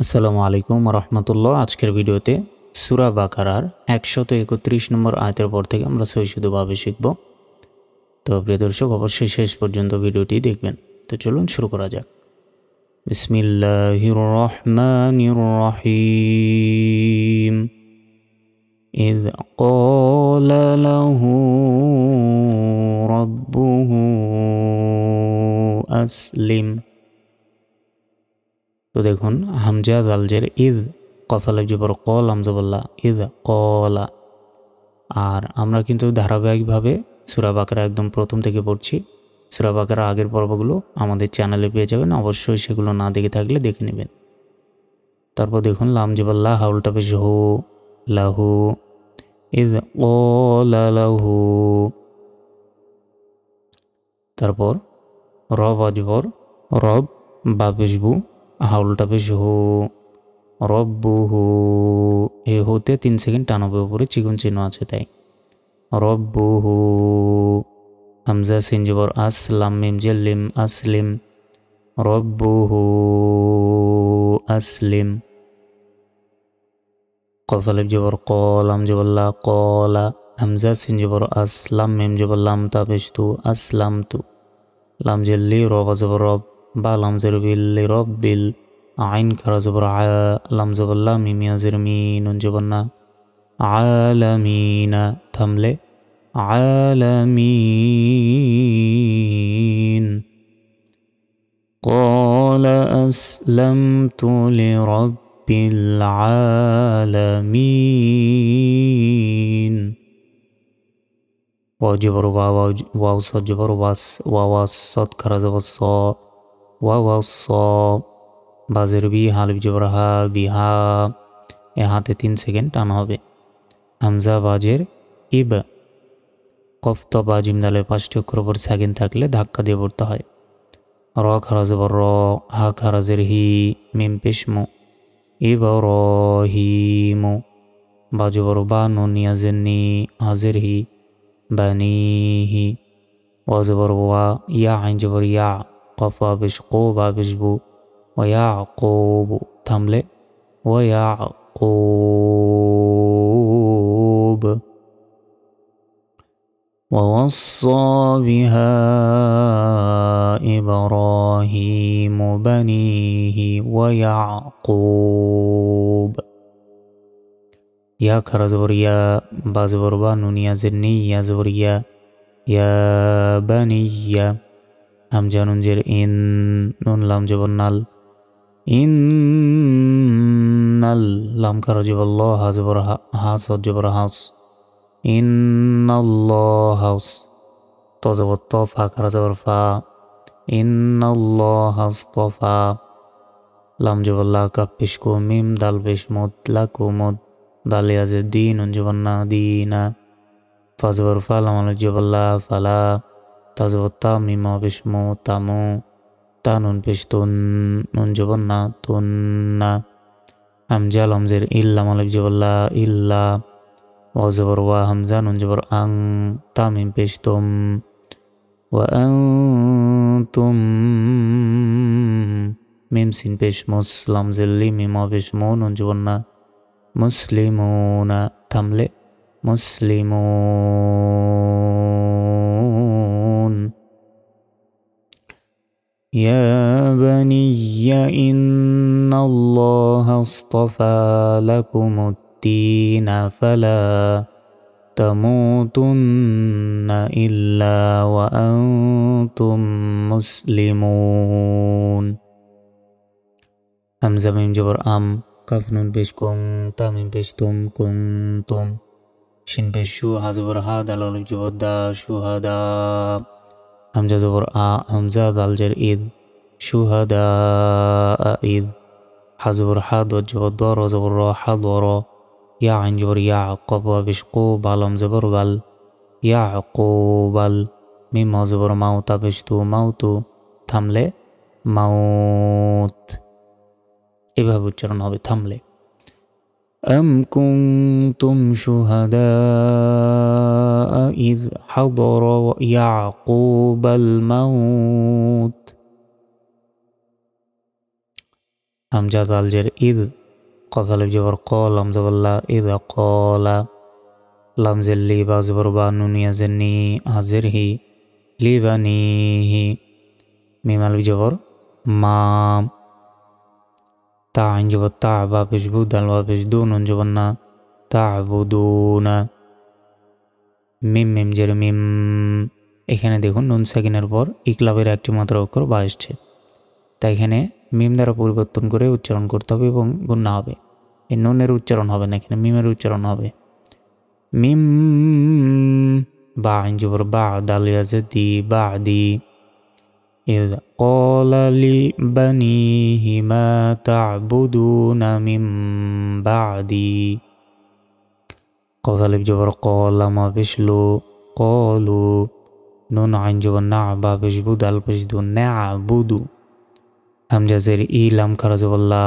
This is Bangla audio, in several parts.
আসসালামু আলাইকুম রহমতুল্লাহ। আজকের ভিডিওতে সূরা বাকারার 131 নম্বর আয়াতের পর থেকে আমরা সহিষ্ণুভাবে শিখব। তো প্রিয় দর্শক, অবশ্যই শেষ পর্যন্ত ভিডিওটি দেখবেন। তো চলুন শুরু করা যাক। বিসমিল্লাহির রহমানির রহিম। إذ قال له ربه أسلم। তো দেখুন, হামজা দালজের ইদ, কফালে জবর কল, হামজাবল্লা ইদ কলা। আর আমরা কিন্তু ধারাবাহিকভাবে সূরা বাকারা একদম প্রথম থেকে পড়ছি। সূরা বাকারা আগের পর্বগুলো আমাদের চ্যানেলে পেয়ে যাবেন, অবশ্যই সেগুলো না দেখে থাকলে দেখে নেবেন। তারপর দেখুন, লাম জবল্লা হাউলটা পেশ হু, লাহু, ইদ কলা লাহু। তারপর রব অজবর রব, বা পেশবু, হাউলটা পেশ হু, রব্বুহু। এ হতে 3 সেকেন্ড টানবে, উপরে চিকন চিহ্ন আছে তাই। রব্বুহু। হামজা সিন জবর আস, লাম মিম জেলিম, আসলিম, রব্বুহু আসলিম। কফ আলিফ জবর কল, হাম জবল্লা কলা, হামজা সিন জবর আস, লাম মিম জবর লাম, তা পেশতু, আসলাম তু। লাম জেল্লি রব জবর রব, বা লাম জেরবিল রব্বিল, আইন খারা জবর আ, লাম জবল্লা মিম ইয়াজির মি, নুন জবর না, আলামিনা, থামলে আলামিন। قال أسلمت لرب العالمين। وجبر واو صاد جبر واس، واو صاد خرا جبر صا، واو صا، বাজের বি, হালিফ জবর হা, বিহা। এ হাতে 3 সেকেন্ড টান হবে। হামজা বাজের ইব, কফত বা জিম দালের 5টি অক্ষর উপর সেকেন্ড থাকলে ধাক্কা দিয়ে পড়তে হয়। র খারা জবর র, হা খারাজের হি, মিম পেশমু, ইব রহিমু। বা জবর বা, নুন ইয়াজের নি, হাজের হি, বানিহি। ওয়া জবর ওয়া, ইয়া আইন জবর ইয়া, কফ ওয়া পেশ কো, বা পেশবু, ওয়া কোবু, থামলে ওয়া কোব। ووصى بها إبراهيم بنيه ويعقوب। يا خرزبر يا، بازبر با، نون يزني يا زبر يا بني. همجا ننجر إن، نون لام جبر نال، إن لام خرجب الله، هزبر ها صد جبر هاس، ইন্নাল্লাহাস। ত জবর ত, ফা খারা জবর ফা, ইন্নাল্লাহাসতফা। লাম জবর লা, কাফ পেশ কু, মিম দাল পেশ মুদ, লাকু মুদ, দাল ইয়াজে দি, নুন জবর না, দিনা। ফা জবর ফা, লাম আলিফ জবর লা, ফালা। তা জবর তা, মিম পেশ মু, তামু। তা নুন পেশ তুন, নুন জবর না, তুন্না। হামজা লামজের ইল, লাম আলিফ জবর লা, ইল্লা। ওয়া জবর ওয়া, হামজা নুন জবর আং, তা মিম পেশ তুম, ওয়া আনতুম। মিম সিন পেশ মুস, লাম জিল্লি মিম পেশ মু, নুন জবর না, মুসলিমুনা, থামলে মুসলিমুন। يا بني إن الله اصطفى لكم الدين فلا تموتن إلا وأنتم مسلمون। همزة ميم جبر أم، كاف نون بيش كون، تا ميم بيش تم، كنتم. شين بيش شو، ها زبر ها، دال ألف جبر دا، شهدا. همزة زبر آ، همزة دال جر إذ، شهداء إذ. حزبر حاد وجبر دار، وزبر را، حضر. يا عين جبر يعقب، وبشقو، بالم زبر بل، يعقوبل। ميم زبر موت، بشتو موتو، থামলে মাউত। এভাবে উচ্চারণ হবে থামলে। أم كنتم شهداء إذ حضر يعقوب الموت হামজা দাল জের ইদ কফ আলিফ জবর ক লাম জবর লা ইদ কলা লাম জের লি বা জবর বা নুন ইয়া জের নি হাজের হি লিবানিহি মিম আলিফ জবর মা তা আইন জবর তা বা পেশ বু দাল বা পেশ দু নুন জবর না তা'বুদুনা মিম মিম জের মিম। এখানে দেখুন নুন সাকিনের পর ইকলাবের একটি মাত্র অক্ষর বা এসছে, তাই এখানে মিম দ্বারা পরিবর্তন করে উচ্চারণ করতে হবে এবং গুণনা হবে। এই নুনের উচ্চারণ হবে না, এখানে মিমের উচ্চারণ হবে। মিম বা আইন জবর বা দাল ইয়া জের দি বা দি إذ قال لبنيه ما تعبدون من بعدي قاف ألف جبر قال ما بشلو قالوا نون عين جبر نع با بشبو دال بشدو نعبدو همزة زير إي لام كرا جبر لا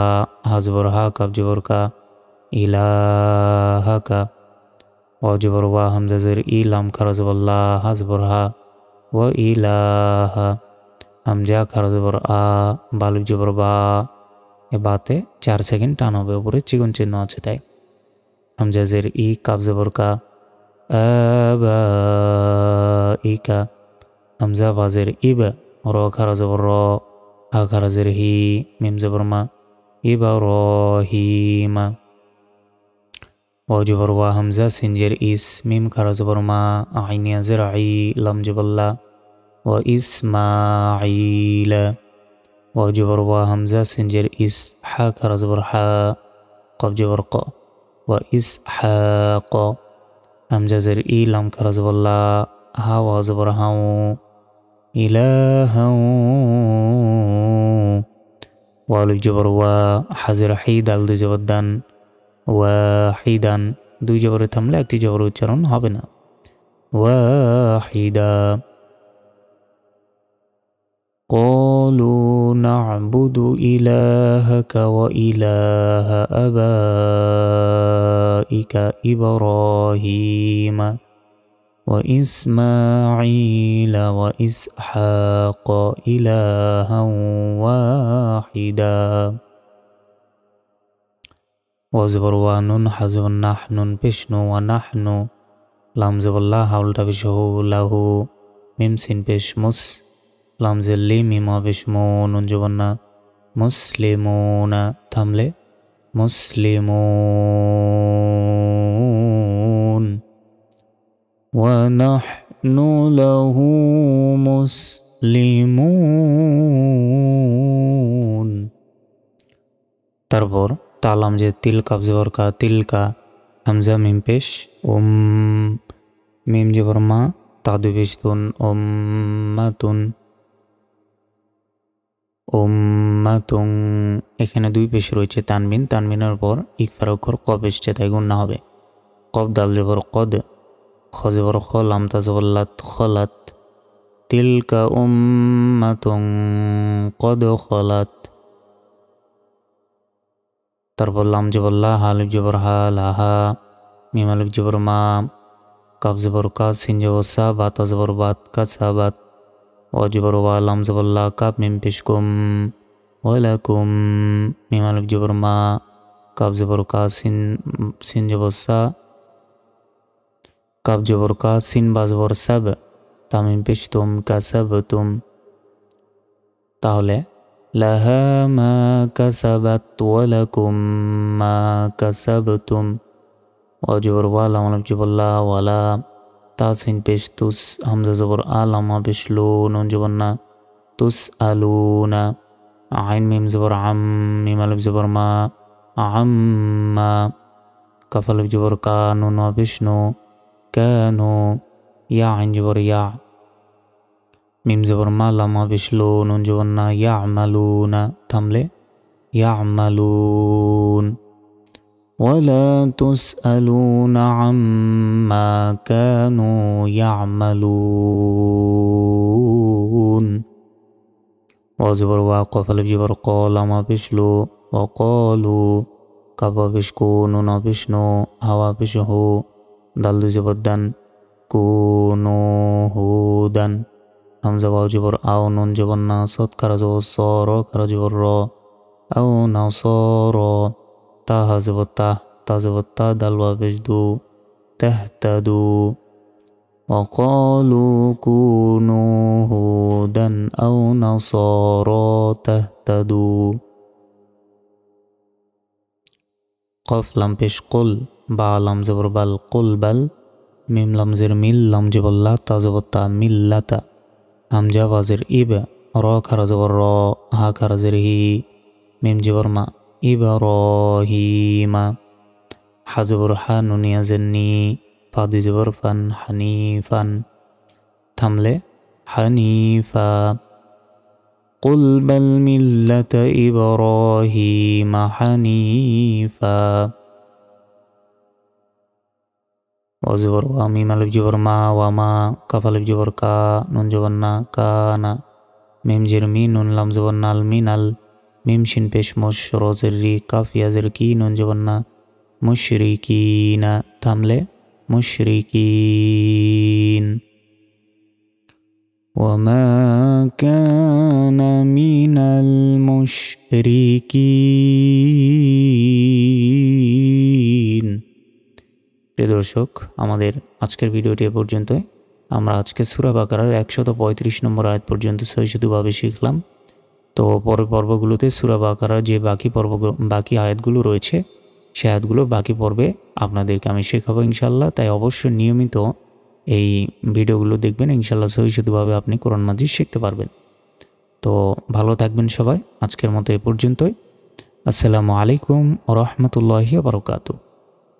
ها جبر ها كاف جبر كا إلهك واو جبر وا همزة زير إي لام كرا جبر لا ها جبر ها وإله হামজা খারা জবর আ বালু জবর বা এ বাতে 4 সেকেন্ড টান হবে, উপরে চিকন চিহ্ন আছে তাই। হামজা জের ই কাব জবর কা আবা ইকা হামজা বাজের ইবা র খারা জবর র হা খারা জের হি মিম জবর মা ইবা রহিমা ওয়া জবর ওয়া হামজা সিন জের ইস মিম খারা জবর মা আইন ইয়া জের আই লাম জবর লা وإسماعيل وجبر وهمزة سنجر إس حا كرا زبر حا قف جبر ق وإسحاق همزة زر إي لام كرا زبر لا ها وزبر هاو إلها والف جبر وحزر حيد دال دو جبر دان واحدا دو جبر থামলে একটি জবর উচ্চারণ হবে না। واحدا قالوا نعبد إلهك وإله آبائك إبراهيم وإسماعيل وإسحاق إلها واحدا وزبر ونون حزب نحن بشنو ونحن لام زبر الله حول تبشه له ميم سين بش مس লাম জেল্লি মিমা বিষ্মু নুন জবন্না মুসলিমুনা থামলে মুসলিমুন ওয়া নাহনু লাহু মুসলিমুন। তারপর তালাম যে তিল কাব জবর কা তিলকা হামজা মিম পেশ মিম জবর মা তাদু বিশতুন উম্মাতুন উম্মাতুন এখানে দুই পেশ রয়েছে তানবিন, তানবিনের পর ইকফার অক্ষর কব এসছে তাই গুণনা হবে। কব দাল জবর কদ খ জবর খ লাম তা জবর লাত খলাত তিলকা উম্মাতুন কদ খলাত। তারপর লাম জবর লা হা আলিফ জবর হা লাহা মিম আলিফ জবর মা কাব জবর কা সিন জবর সা বা তা জবর বাত কা সাবাত ওয়া জবর ওয়া লাম জবর লা কাব মিম পেশ কুম ওয়ালাকুম মিম আলিফ জবর মা কাব জবর কা সিন জবর সা কাব জবর কা সিন বা জবর সাব তা মিম পেশ তুম কাসাবতুম। তাহলে লাহা মা কাসাবাত ওয়ালাকুম মা কাসাবতুম ওয়া জবর ওয়া লাম আলিফ জবর লা ওয়ালা তাসিন পেশ তুস হামজা জবর আলামা পেশ লো নুন জবর না তুস আলুনা আইন মিম জবর আম মিম আলিফ জবর মা আম্মা কাফ আলিফ জবর কা নুন পেশ নো কানু ইয়া আইন জবর ইয়া মিম জবর মা লামা পেশ লো নুন জবর না ইয়ামালুনা থামলে ইয়ামালুন ولا تسألون عما كانوا يعملون وزبر واقف الجبر قال ما بشلو وقالوا كفا بشكو نونا بشنو هوا بشهو دل جبدن كونوا هودا همزة واو جبر آو نون جبرنا صد كرا جبر صار كرا جبر را أو نصارى تا هزبتا تزبتا دلوا بجدو تهتدوا وقالوا كونوا هودا أو نصارى تهتدوا قف لم پیش قل با لم زبر بل قل بل ميم لم زر ميل لم جبر لا تا زبر تا ملتا همجا وزر إب را خر زبر را ها خر زر هي ميم جبر ما إبراهيم حزبر ها نون يزني فاد زبر فن حنيفا থামলে حنيفا قل بل ملة إبراهيم حنيفا وزبر وميم ألف جبر ما وما كف ألف جبر كا نون جبر نا كانا ميم جر مي نون لام جبر نال مينال ميم شين پیش مش رو زري كاف يا زر كي نون جبر نا مشركين থামলে مشركين وما كان من المشركين প্রিয় দর্শক আমাদের আজকের ভিডিওটি এ পর্যন্তই। আমরা আজকে সূরা বাকারার 135 নম্বর আয়াত পর্যন্ত সহিষ্ণুভাবে শিখলাম। তো পরের পর্বগুলোতে সূরা বাকারার যে বাকি আয়াতগুলো রয়েছে সেই আয়াতগুলো বাকি পর্বে আপনাদেরকে আমি শেখাবো ইনশাআল্লাহ। তাই অবশ্যই নিয়মিত এই ভিডিওগুলো দেখবেন, ইনশাআল্লাহ সহিষ্ণুভাবে আপনি কোরআন মাজিদ শিখতে পারবেন। তো ভালো থাকবেন সবাই। আজকের মতো এ পর্যন্তই। আসসালামু আলাইকুম ওয়া রাহমাতুল্লাহি ওয়া বারাকাতুহু।